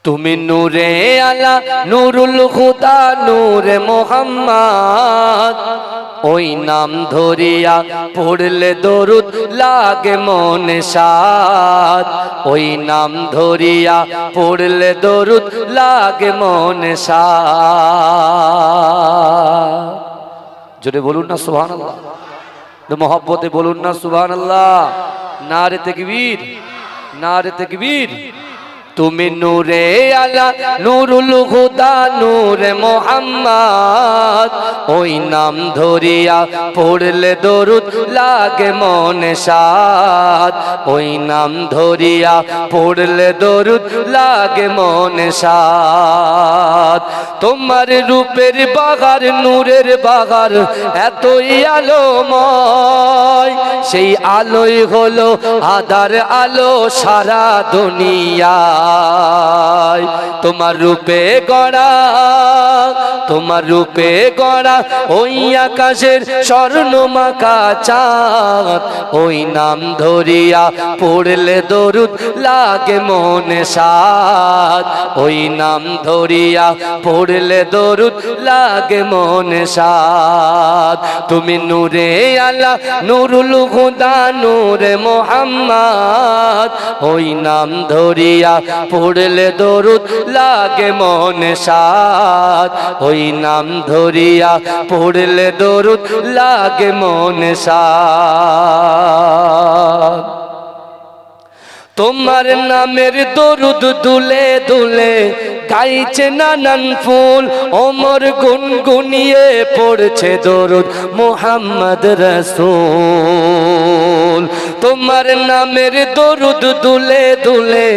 তুমি নূরে আলা নুরুল খুদা নূরে মোহাম্মদ, ওই নাম ধরিয়া পড়লে দরুদ লাগে মনে সাদ, ওই নাম ধরিয়া পড়লে দরুদ লাগে মনে সাদ। জোরে বলুন না সুবহানাল্লাহ, মোহব্বতে বলুন না সুবহানাল্লাহ। নারে তাকবীর, নারে তাকবীর। তুমি নূরে আলা নুরুল খুদা নূরে মোহাম্মদ, ওই নাম ধরিয়া পড়লে দরুদ লাগে মনে সাদ, ওই নাম ধরিয়া পড়লে দরুদ লাগে মনে সাদ। তোমার রূপের বাগার নূরের বাগার এতই আলোময়, সেই আলোই হলো আধার আলো সারা দুনিয়া। তোমার রূপে গড়া, তোমার রূপে গড়া ওই আকাশের স্বর্ণমাখা চাঁদ, ওই নাম ধরিয়া পড়লে দরুদ লাগে মনে সাদ, ওই নাম ধরিয়া পড়লে দরুদ লাগে মনে সাদ। তুমি নূরে আলা নুরুল খুদা নূরে মোহাম্মদ, ওই নাম ধরিয়া পড়লে দরুদ লাগে মনে সাদ, ওই নাম ধরিয়া পড়লে দরুদ লাগে মনে সাদ। তোমার নামের দরুদ দুলে দুলে গাইছে নানান ফুল, ওমর গুনগুনিয়ে পড়ছে দরুদ মুহাম্মদ রাসূল। তোমার নামের দরুদ দুলে দুলে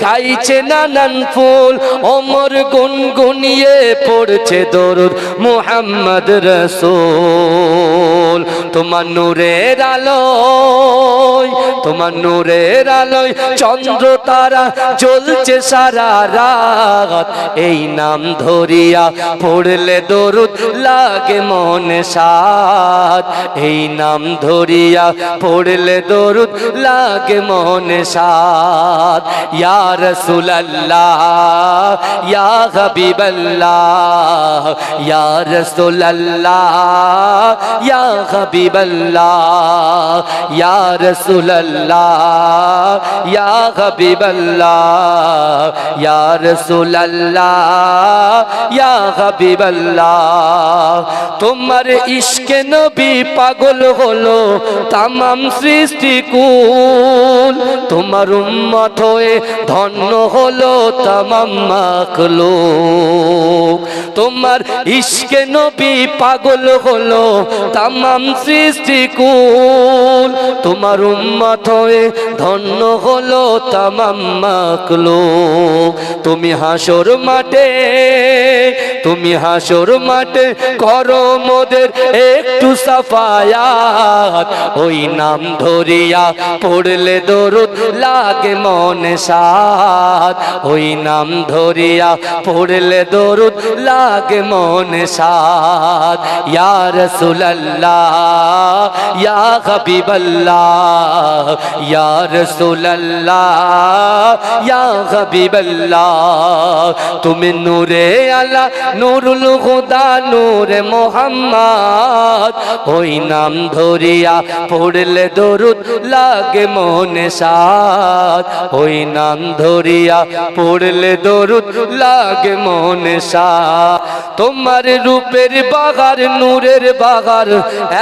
গাইছে নানান ফুল, ওমর গুনগুনিয়ে পড়ছে দরুদ মুহাম্মদ রাসূল। তোমার নূরের আলোয়, তোমার নূরের আলোয় চন্দ্র তারা জ্বলছে সারা রাত, এই নাম ধরিয়া পড়লে দরুদ লাগে মনে সাদ, এই নাম ধরিয়া পড়লে দরুদ লাগে মনে সাদ। ইয়া রাসূলুল্লাহ ইয়া হাবিবাল্লাহ, ইয়া রাসূলুল্লাহ ইয়া হাবিবাল্লাহ, ইয়া রাসূলুল্লাহ ইয়া হাবিবাল্লাহ, ইয়া রাসূলুল্লাহ ইয়া হাবিবাল্লাহ। তোমার ইশকে নবী পাগল হলো তামাম সৃষ্টিকুল, তোমার উম্মত হয়ে ধন্য হলো তামাম মাখলুক। তোমার ইশকে নবী পাগল হলো তামাম সৃষ্টিকুল, তোমার উম্মত হয়ে ধন্য হলো তামাম মাখলুক। তুমি হাসর মাঠে, তুমি হাসর মাঠে করো মোদের একটু সাফায়াত, ওই নাম ধরিয়া পড়লে দরুদ লাগে মনে সাদ, ওই নাম ধরিয়া পড়লে দরুদ লাগে মনে সাদ। ইয়া রাসূলুল্লাহ ইয়া হাবিবাল্লাহ, ইয়া রাসূলুল্লাহ ইয়া হাবিবাল্লাহ। তুমি নূরে আলা নুরুল খুদা নূরে মোহাম্মদ, ওই নাম ধরিয়া পড়লে দরুদ লাগে মনে সাদ, ওই নাম ধরিয়া পড়লে দরুদ লাগে মনে সাদ। তোমার রূপের বাগার নূরের বাগার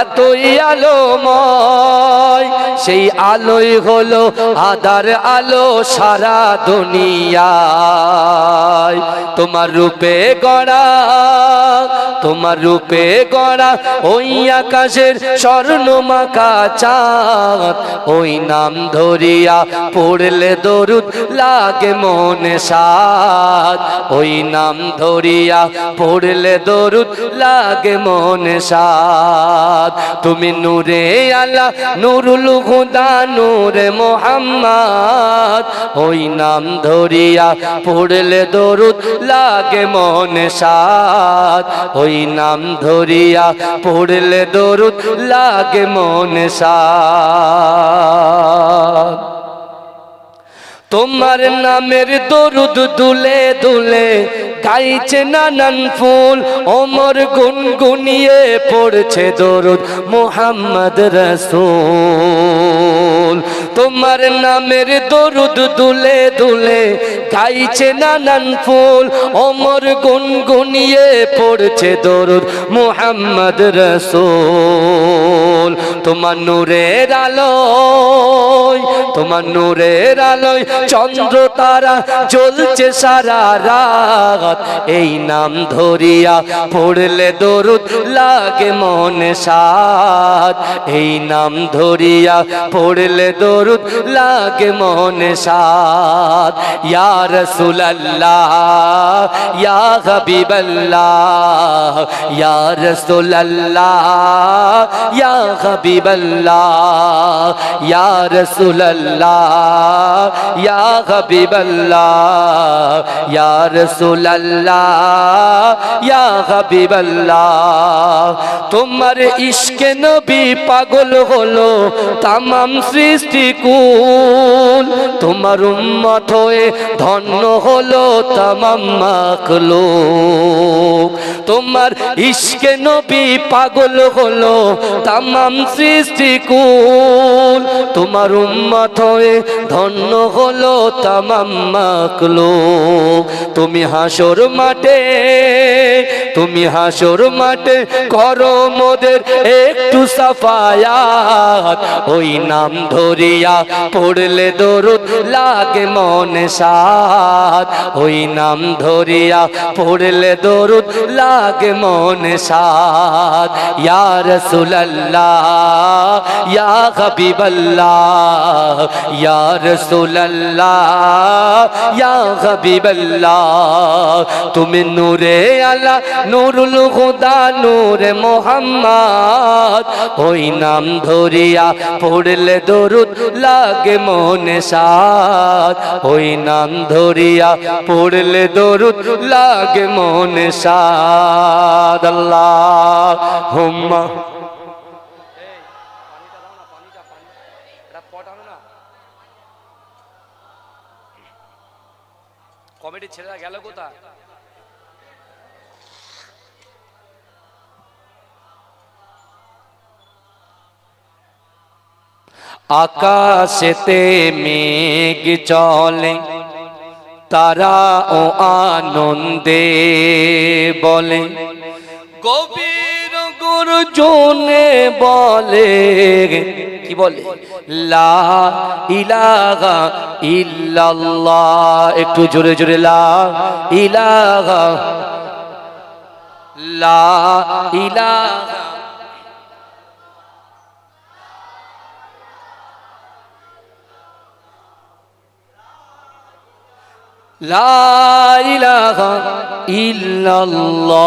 এতই আলোময়, সেই আলোই হলো আধার আলো সারা দুনিয়ায়। তোমার রূপে গড়া, তোমার রূপে গড়া ওই আকাশের স্বর্ণমাখা চাঁদ, ওই নাম ধরিয়া পড়লে দরুদ লাগে মনে সাদ, ওই নাম ধরিয়া পড়লে দরুদ লাগে মনে সাদ। তুমি নূরে আলা নুরুল খুদা নূরে মোহাম্মদ, ওই নাম ধরিয়া পড়লে দরুদ লাগে মনে সাদ, ওই নাম ধরিয়া পড়লে দরুদ লাগে মনে সাদ। তোমার নামের দরুদ দুলে দুলে গাইছে নানান ফুল, ওমর গুনগুনিয়ে পড়ছে দরুদ মুহাম্মদ রাসূল। তোমার নামের দরুদ দুলে দুলে গাইছে নানান ফুল, ওমর গুনগুনিয়ে পড়ছে দরুদ মুহাম্মদ রাসূল। তোমার নূরের আলোয়, তোমার নূরের আলোয় চন্দ্র তারা জ্বলছে সারা রাত। এই নাম ধরিয়া পড়লে দরুদ লাগে মনে সাদ, এই নাম ধরিয়া পড়লে দরুদ লাগে মনে সাদ। ইয়া রাসূলুল্লাহ ইয়া হাবিবাল্লাহ, ইয়া রাসূলুল্লাহ ইয়া হাবিবাল্লাহ, ইয়া রাসূলুল্লাহ ইয়া হাবিবাল্লাহ, ইয়া রাসূলুল্লাহ ইয়া হাবিবাল্লাহ। তোমার ইশকে নবী পাগল হলো তামাম সৃষ্টিকুল, তোমার উম্মত হয়ে ধন্য হলো তামাম মাখলুক। তোমার ইশকে নবী পাগল হলো তামাম সৃষ্টিকুল, তোমার উম্মত হয়ে ধন্য হলো তামাম মাখলুক। তুমি হাসর মাঠে, তুমি হাসর মাঠে করো মোদের একটু সাফায়াত। ওই নাম ধরিয়া পড়লে দরুদ লাগে মনে সাদ, ওই নাম ধরিয়া পড়লে দরুদ লাগে মনে সাদ। ইয়া রাসূলুল্লাহ ইয়া হাবিবাল্লাহ, ইয়া রাসূলুল্লাহ ইয়া হাবিবাল্লাহ। তুমি নূরে আলা নূরুল হুদা নূরে মুহাম্মদ, ওই নাম ধরিয়া পড়লে দরুদ লাগে মনে সাদ, ওই নাম ধরিয়া পড়লে দরুদ লাগে মনে সাদ। আল্লাহুম্মা কমিটি ছেলেরা গেল কোথায়? আকাশেতে মেঘ চলে তারা ও আনন্দে বলে, গভীর গর্জনে বলে, কি বলে? লা ইলাহা ইল্লাল্লাহ। একটু জোরে জোরে লা ইলাহা, লা ইলাহা লা ইলাহা ইল্লাল্লাহ।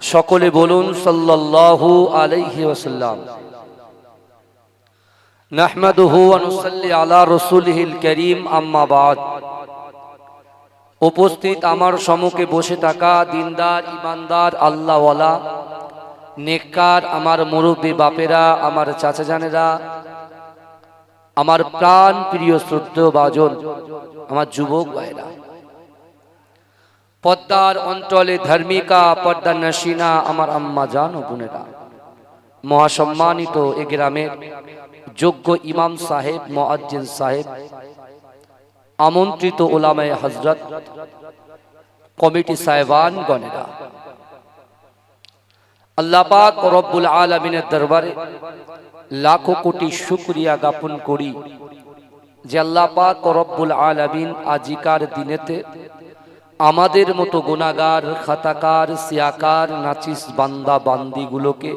সকলে বলুন সাল্লাল্লাহু আলাইহি ওয়াসাল্লাম। নাহমাদুহু ওয়া নুসাল্লি আলা রাসূলিহিল কারীম, আম্মা বাদ। উপস্থিত আমার সম্মুখে বসে থাকা দিনদার ইমানদার আল্লাহওয়ালা নেককার আমার মুরব্বী বাপেরা, আমার চাচা জানেরা, আমার প্রাণ প্রিয় শ্রদ্ধেয় ভাজন, আমার যুবক ভাইরা, পদ্মার অঞ্চলে ধার্মিকা পর্দা নসিনা আমার আম্মা জান ও বোনেরা, মহাসম্মানিত এ গ্রামের যোগ্য ইমাম সাহেব, মুয়াজ্জিন সাহেব, আমন্ত্রিত উলামায়ে হযরত, কমিটি সাহেবান গণেরা, আল্লাহ পাক রব্বুল আলামিনের দরবারে লাখো কোটি শুকরিয়া জ্ঞাপন করি যে আল্লাহ পাক রব্বুল আলামিন আজিকার দিনেতে আমাদের মতো গুনাহগার, খাতাকার, সিয়াকার, নাচিস বান্দা বান্দিগুলোকে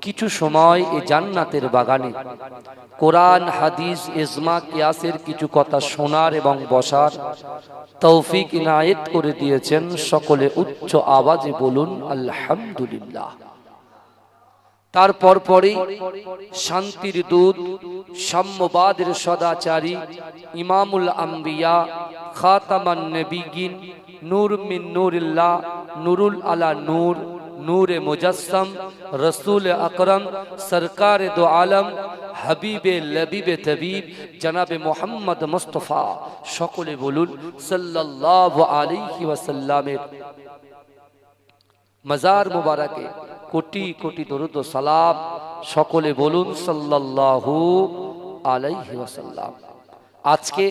কিছু সময় এই জান্নাতের বাগানে কোরআন, হাদিস, ইজমা, কিয়াসের কিছু কথা শোনার এবং বসার তৌফিক ইনায়েত করে দিয়েছেন। সকলে উচ্চ আওয়াজে বলুন আলহামদুলিল্লাহ। তারপর পরে শান্তির দূত, সাম্যবাদের সদাচারী, ইমামুল আম্বিয়া, খাতামান নবিয়িন, নূর মিন নূরিল্লাহ, নুরুল আলা নূর, নূরে মুজাসসাম রসুল আকরম সরকার দো আলম হাবিবে লবিবে তবিব জনাবে মোহাম্মদ মুস্তফা, সকলে বলুন সাল্লাল্লাহু আলাইহি ওয়াসাল্লামের মাজার মুবারকে কোটি কোটি দরুদ ও সালাম। সকলে বলুন সাল্লাল্লাহু আলাইহি ওয়াসাল্লাম। আজকে